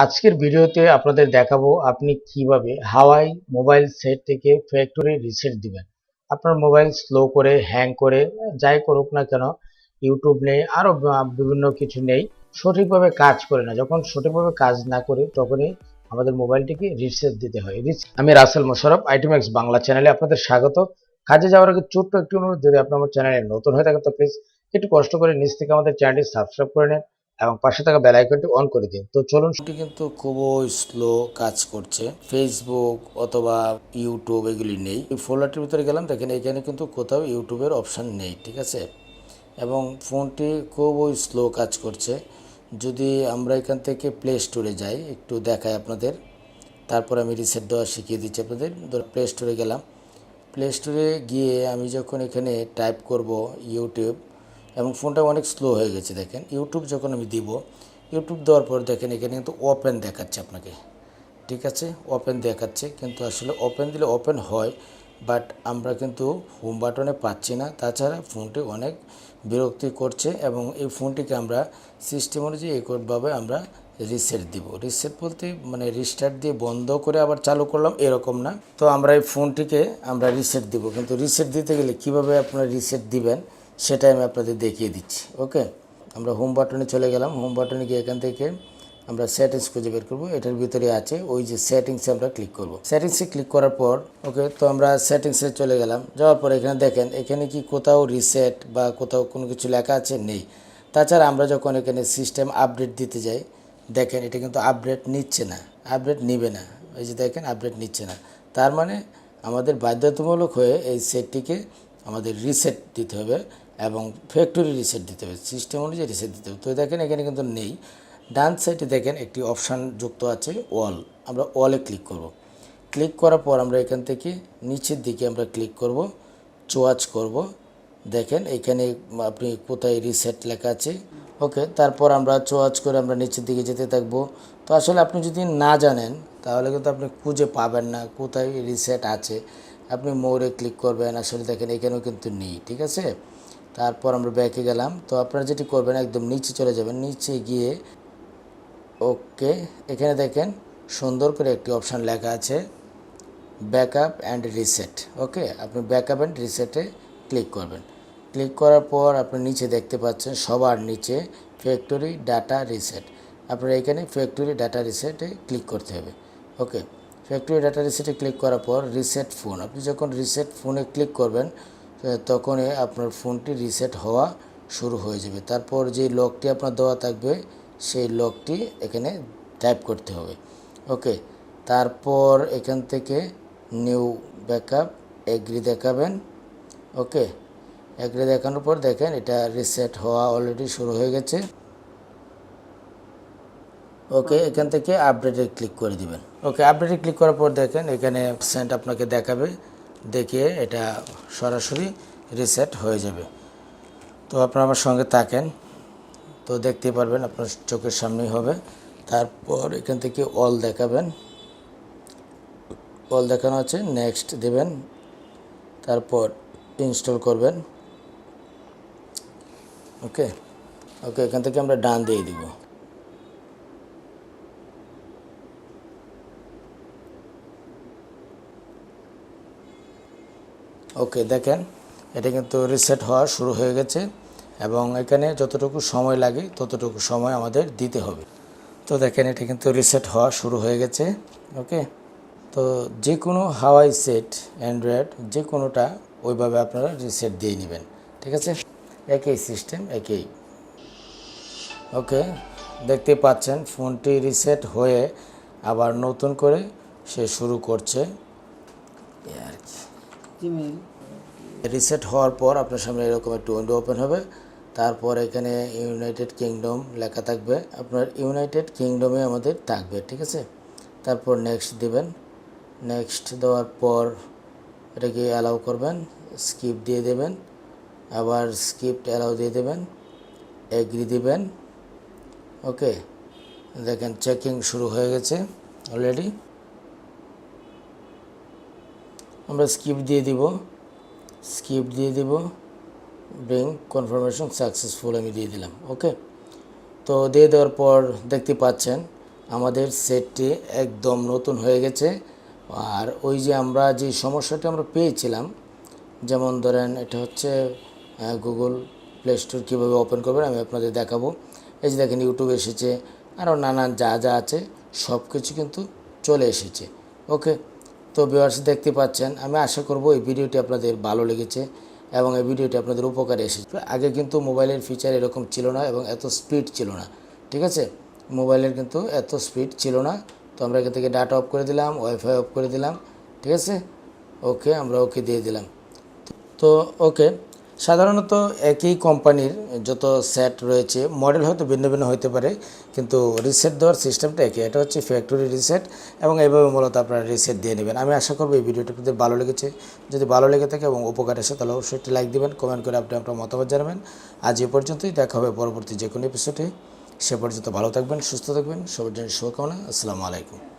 আজকের ভিডিওতে আপনাদের দেখাবো আপনি কিভাবে হাওয়াই মোবাইল সেট থেকে ফ্যাক্টরি রিসেট দিবেন। আপনার মোবাইল স্লো করে, হ্যাং করে, যাই করুক না কেন, ইউটিউব নেই, আরো বিভিন্ন কিছু নেই, সঠিকভাবে কাজ করে না। যখন সঠিকভাবে কাজ না করে তখনই আমাদের মোবাইলটিকে রিসেট দিতে হয়। আমি রাসেল মোশাররফ, আইটিম্যাক্স বাংলা চ্যানেলে আপনাদের স্বাগত। কাজে যাওয়ার আগে ছোট্ট একটি অনুরোধ, যদি আপনি আমার চ্যানেলে নতুন হয়ে থাকেন তো প্লিজ একটু কষ্ট করে নিচ থেকে আমাদের চ্যানেলটি সাবস্ক্রাইব করে নেন এবং পাশে থাকা বেল আইকনটি অন করে দিন। তো চলুন। এটি কিন্তু খুবই স্লো কাজ করছে। ফেসবুক অথবা ইউটিউব এগুলি নেই। এই ফোল্ডারটির ভিতরে গেলাম, দেখেন এখানে কিন্তু কোথাও ইউটিউবের অপশান নেই, ঠিক আছে। এবং ফোনটি খুবই স্লো কাজ করছে। যদি আমরা এখান থেকে প্লে স্টোরে যাই, একটু দেখাই আপনাদের, তারপর আমি রিসেট দেওয়া শিখিয়ে দিচ্ছি আপনাদের। প্লে স্টোরে গেলাম, প্লে স্টোরে গিয়ে আমি যখন এখানে টাইপ করব ইউটিউব, এবং ফোনটা অনেক স্লো হয়ে গেছে। দেখেন ইউটিউব যখন আমি দিব, ইউটিউব দেওয়ার পর দেখেন এখানে কিন্তু ওপেন দেখাচ্ছে আপনাকে, ঠিক আছে। ওপেন দেখাচ্ছে, কিন্তু আসলে ওপেন দিলে ওপেন হয়, বাট আমরা কিন্তু হোম বাটনে পাচ্ছি না। তাছাড়া ফোনটি অনেক বিরক্তি করছে, এবং এই ফোনটিকে আমরা সিস্টেম অনুযায়ী এইভাবে আমরা রিসেট দিব। রিসেট বলতে মানে রিস্টার্ট দিয়ে বন্ধ করে আবার চালু করলাম এরকম না। তো আমরা এই ফোনটিকে আমরা রিসেট দিব, কিন্তু রিসেট দিতে গেলে কিভাবে আপনারা রিসেট দিবেন সেটাই আমি আপনাদের দেখিয়ে দিচ্ছি। ওকে, আমরা হোম বাটনে চলে গেলাম। হোম বাটনে গিয়ে এখান থেকে আমরা সেটিংস খুঁজে বের করবো। এটার ভিতরে আছে ওই যে সেটিংসে আমরা ক্লিক করব। সেটিংসে ক্লিক করার পর ওকে, তো আমরা সেটিংসে চলে গেলাম। যাওয়ার পর এখানে দেখেন এখানে কি কোথাও রিসেট বা কোথাও কোনো কিছু লেখা আছে? নেই। তাছাড়া আমরা যখন এখানে সিস্টেম আপডেট দিতে যাই, দেখেন এটা কিন্তু আপডেট নিচ্ছে না, আপডেট নিবে না। এই যে দেখেন আপডেট নিচ্ছে না। তার মানে আমাদের বাধ্যতামূলক হয়ে এই সেটটিকে আমাদের রিসেট দিতে হবে, এবং ফ্যাক্টরি রিসেট দিতে হবে, সিস্টেম অনুযায়ী রিসেট দিতে হবে। তো দেখেন এখানে কিন্তু নেই। ডান সাইডে দেখেন একটি অপশান যুক্ত আছে অল, আমরা অলে ক্লিক করব। ক্লিক করার পর আমরা এখান থেকে নিচের দিকে আমরা ক্লিক করব, চোয়াচ করব। দেখেন এখানে আপনি কোথায় রিসেট লেখা আছে। ওকে, তারপর আমরা চোয়াচ করে আমরা নিচের দিকে যেতে থাকবো। তো আসলে আপনি যদি না জানেন তাহলে কিন্তু আপনি খুঁজে পাবেন না কোথায় রিসেট আছে। আপনি মোড়ে ক্লিক করবেন, আসলে দেখেন এখানেও কিন্তু নেই, ঠিক আছে। তারপর আমরা ব্যাকে গেলাম। তো আপনারা যেটি করবেন একদম নিচে চলে যাবেন, নিচে গিয়ে ওকে, এখানে দেখেন সুন্দর করে একটি অপশান লেখা আছে ব্যাকআপ অ্যান্ড রিসেট। ওকে, আপনি ব্যাকআপ অ্যান্ড রিসেটে ক্লিক করবেন। ক্লিক করার পর আপনি নিচে দেখতে পাচ্ছেন সবার নিচে ফ্যাক্টরি ডাটা রিসেট। আপনার এখানে ফ্যাক্টরি ডাটা রিসেটে ক্লিক করতে হবে। ওকে, ফ্যাক্টরি ডাটা রিসেটে ক্লিক করার পর রিসেট ফোন, আপনি যখন রিসেট ফোনে ক্লিক করবেন তখনই আপনার ফোনটি রিসেট হওয়া শুরু হয়ে যাবে। তারপর যে লকটি আপনার দেওয়া থাকবে সেই লকটি এখানে টাইপ করতে হবে। ওকে, তারপর এখান থেকে নিউ ব্যাকআপ এগ্রি দেখাবেন। ওকে, এগ্রি দেখানোর পর দেখেন এটা রিসেট হওয়া অলরেডি শুরু হয়ে গেছে। ওকে, এখান থেকে আপডেটে ক্লিক করে দিবেন। ওকে, আপডেটে ক্লিক করার পর দেখেন এখানে সেন্ট আপনাকে দেখাবে, দেখিয়ে এটা সরাসরি রিসেট হয়ে যাবে। তো আপনারা আমার সঙ্গে থাকেন, তো দেখতেই পারবেন আপনার চোখের সামনেই হবে। তারপর এখান থেকে অল দেখাবেন, অল দেখানো আছে, নেক্সট দেবেন, তারপর ইনস্টল করবেন। ওকে, ওকে, এখান থেকে আমরা ডান দিয়ে দিব। ওকে, দেখেন এটা কিন্তু রিসেট হওয়া শুরু হয়ে গেছে, এবং এখানে যতটুকু সময় লাগে ততটুকু সময় আমাদের দিতে হবে। তো দেখেন এটা কিন্তু রিসেট হওয়া শুরু হয়ে গেছে। ওকে, তো যে কোনো হাওয়াই সেট অ্যান্ড্রয়েড যে কোনোটা ওইভাবে আপনারা রিসেট দিয়ে নেবেন, ঠিক আছে। একই সিস্টেম, একই। ওকে, দেখতে পাচ্ছেন ফোনটি রিসেট হয়ে আবার নতুন করে সে শুরু করছে আর কি। রিসেট হওয়ার পর আপনার সামনে এরকম একটু উইন্ডো ওপেন হবে। তারপর এখানে ইউনাইটেড কিংডম লেখা থাকবে, আপনার ইউনাইটেড কিংডমে আমাদের থাকবে, ঠিক আছে। তারপর নেক্সট দিবেন। নেক্সট দেওয়ার পর এটাকে অ্যালাউ করবেন, স্কিপ দিয়ে দেবেন, আবার স্কিপ অ্যালাউ দিয়ে দেবেন, এগ্রি দিবেন। ওকে, দেখেন চেকিং শুরু হয়ে গেছে অলরেডি। আমরা স্কিপ দিয়ে দিব, স্কিপ দিয়ে দিব, ব্রিং কনফার্মেশন সাকসেসফুল আমি দিয়ে দিলাম। ওকে, তো দিয়ে দেওয়ার পর দেখতে পাচ্ছেন আমাদের সেটটি একদম নতুন হয়ে গেছে। আর ওই যে আমরা যে সমস্যাটি আমরা পেয়েছিলাম, যেমন ধরেন এটা হচ্ছে গুগল প্লে স্টোর কীভাবে ওপেন করবেন আমি আপনাদের দেখাবো। এই যে দেখেন ইউটিউব এসেছে, আরও নানান যা যা আছে সব কিছু কিন্তু চলে এসেছে। ওকে, তো ভিউয়ার্স দেখতে পাচ্ছেন, আমি আশা করব এই ভিডিওটি আপনাদের ভালো লেগেছে এবং এই ভিডিওটি আপনাদের উপকারে এসেছে। আগে কিন্তু মোবাইলের ফিচার এরকম ছিল না এবং এত স্পিড ছিল না, ঠিক আছে? মোবাইলের কিন্তু এত স্পিড ছিল না। তো আমরা এখান থেকে ডাটা অফ করে দিলাম, ওয়াইফাই অফ করে দিলাম, ঠিক আছে? ওকে, আমরা ওকে দিয়ে দিলাম। তো ওকে, সাধারণত একই কোম্পানির যত সেট রয়েছে, মডেল হয়তো ভিন্ন ভিন্ন হতে পারে, কিন্তু রিসেট দেওয়ার সিস্টেমটা একই। এটা হচ্ছে ফ্যাক্টরি রিসেট এবং এইভাবে মূলত আপনারা রিসেট দিয়ে নেবেন। আমি আশা করব এই ভিডিওটি আপনাদের ভালো লেগেছে। যদি ভালো লেগে থাকে এবং উপকার আসে তাহলে অবশ্যই একটি লাইক দিবেন, কমেন্ট করে আপনি আপনার মতামত জানাবেন। আজ এ পর্যন্তই, দেখা হবে পরবর্তী যে কোনো এপিসোডে। সে পর্যন্ত ভালো থাকবেন, সুস্থ থাকবেন, সবার জন্য শুভকামনা। আসসালামু আলাইকুম।